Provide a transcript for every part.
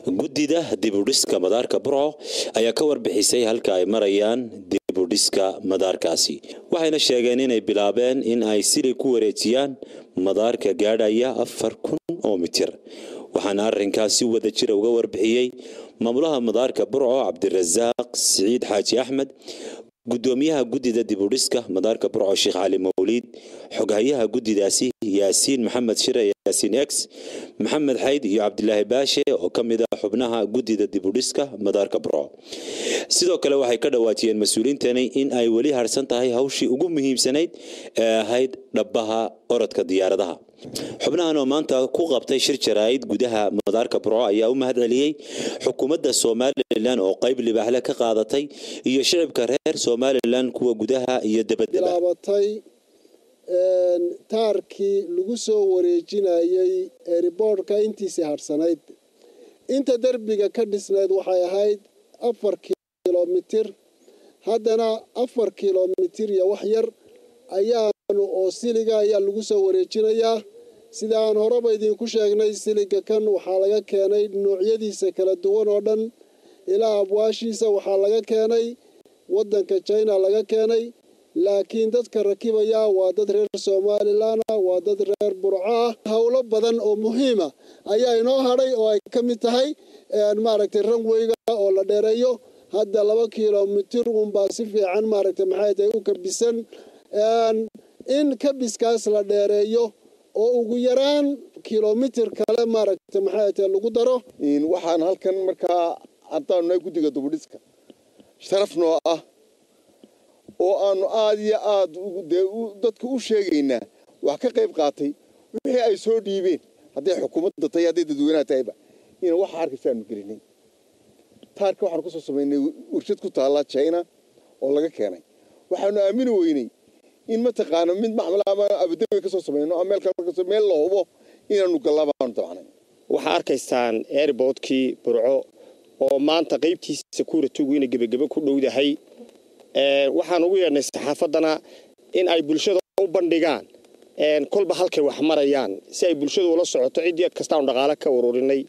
guddida dib u dhiska madaarka Burco ayaa ka warbixisay halka ay marayaan dib u dhiska madaarkaasi waxayna sheegeen inay bilaabeen in ay sidii ku wareejiyaan madaarka gaadhaya 4000 oo mitir waxaana arrinkaasi wada jir uga warbixiyay maamulaha madaarka Burco Cabdirasaaq Saciid Xaaji Axmed gudoomiyaha guddida dib u dhiska madaarka Burco Sheekh Cali Mawlid xogayaha guddidaasi Yaasiin Maxamed Shire Yaasiin X Maxamed Xayd iyo Cabdilaahi Baashe oo kamid ah xubnaha guddida dib u dhiska madaarka Burco sidoo kale waxay ka dhawaatiyeen mas'uuliyiintani in ay wali harsan tahay hawshii ugu muhiimsanayd ee ahayd dhabaha orodka diyaaradaha xubnahan oo maanta ku qabtay shir jaraa'id gudaha madaarka Burco ayaa u mahadceliyay xukuumadda Soomaaliland oo qayb libaax ka qaadatay iyo shacabka reer Soomaaliland kuwa gudaha iyo dibadda taarkii lagu soo wareejinayay airportka intiisa harsanayd inta darbiga ka dhisnayd waxay ahayd 4 kilomitir haddana 4 kilomitir iyo wax yar ayaanu oo siliga ayaa lagu soo wareejinayaa sida aan horeba idinku sheegnay siliga kan waxaa laga keenay noocyadiisa kala duwan oo dhan ilaa abwaashiisa waxaa laga keenay wadanka China laga keenay laakiin dadka rakibaya waa dad reer Soomaaliland waa dad reer Burco hawlo badan oo muhiim ah ayaa inoo haray oo ay kamid tahay maaragtay runwayga oo la dheereeyo hadda 2 kilomitir baa si fiican maaragtay maxay tahay u kabisan in kabiskaas la dheereeyo oo ugu yaraan kilomitir kale maaragtay maxay tahay lagu daro waxaan halkan markaa antaanay guddiga dib u dhiska sharafno ah oo aanu aad iyo aad dadku u sheegaynaa wax ka qayb qaatay wixii ay soo dhiibeen haddii xukuumadda tahay haddii dadweynaha tahayba in wax arkaysan gelinay taarka waxaan ku soo sameynay warshad ku taala China oo laga keenay waxaanu aamin weynay in ma taqaano mid macmal ama abadawi ka soo sameeyno ama meel la hubo inaanu galabaan tabanay waxa arkaysaan airportkii Burco oo maanta qaybtiisa security-gu inay gabagaba ku dhowdahay waxaan ugu yeernay saxaafadana in ay bulshada u bandhigaan kolba halkay wax marayaan si ay bulshadu ula socoto cidii kasta oo dhaqaale ka ururinay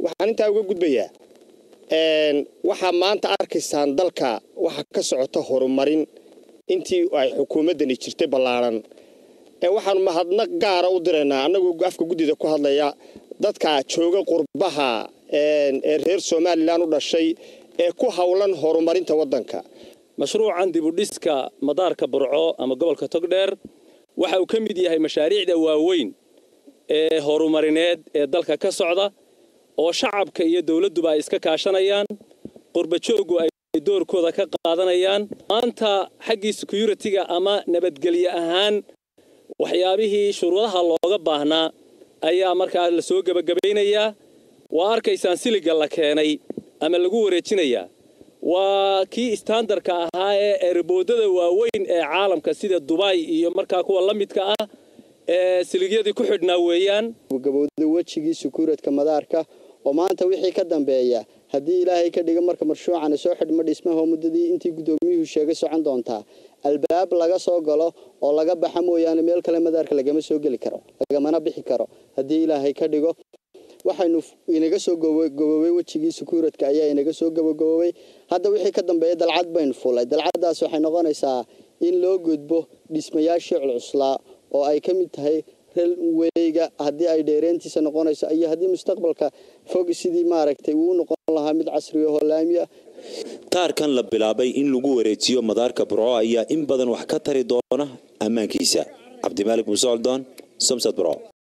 waxaan inta uga gudbayaa waxa maanta arkaysaan dalka waxa ka socota horumarin intii ay xukuumadani jirtay balaaran waxaan mahadnaq gaar ah u direynaa anagu afka guddida ku hadlaya dadka jooga qurbaha reer Soomaaliland u dhashay ee ku hawlan horumarinta wadanka mashruucan dib u dhiska madaarka Burco ama gobolka Togdheer waxa uu ka mid yahay mashaariicda waaweyn ee horumarineed ee dalka ka socda oo shacabka iyo dawladduba ay iska kaashanayaan qurba jooggu ay doorkooda ka qaadanayaan maanta xaggii security-ga ama nabadgelyo ahaan waxyaabihii shuruudaha looga baahnaa ayaa markaa la soo gabagabaynayaa waa arkaysaan siliga la keenay ama lagu wareejinayaa waa kii standardka ahaa ee airportada waaweyn ee caalamka sida Dubai iyo markaa kuwa la midka ah ee siligyadii ku xidhnaa weeyaan gabowda wajigii security-ka madaarka oo maanta wixii ka dambeeya haddii Ilaahay ka dhigo marka marshuucan soo xidhmo dhismaha muddadii intii gudoomiyuhu sheegay socon doontaa albaab laga soo galo oo laga baxa mooyaan meel kale madaarka lagama soo gali karo lagamana bixi karo haddii Ilaahay ka dhigo waxaynu inaga soo gaboway wajigii security-ka ayaa inaga soo gaboway hadda wixii ka dambeeya dalcad baynu fulay dalcadaas waxay noqonaysaa in loo gudbo dhismayaashii cusla oo ay ka mid tahay railwayga haddii ay dheereentiisa noqonayso iyo haddii mustaqbalka fog sidii maaragtay uu noqon lahaa mid casri ah oo laami ah taarkan la bilaabay in lagu wareejiyo madaarka Burco ayaa in badan wax ka tari doona ammaankiisa Cabdimaalik Muuse Oldoon Somsad Burco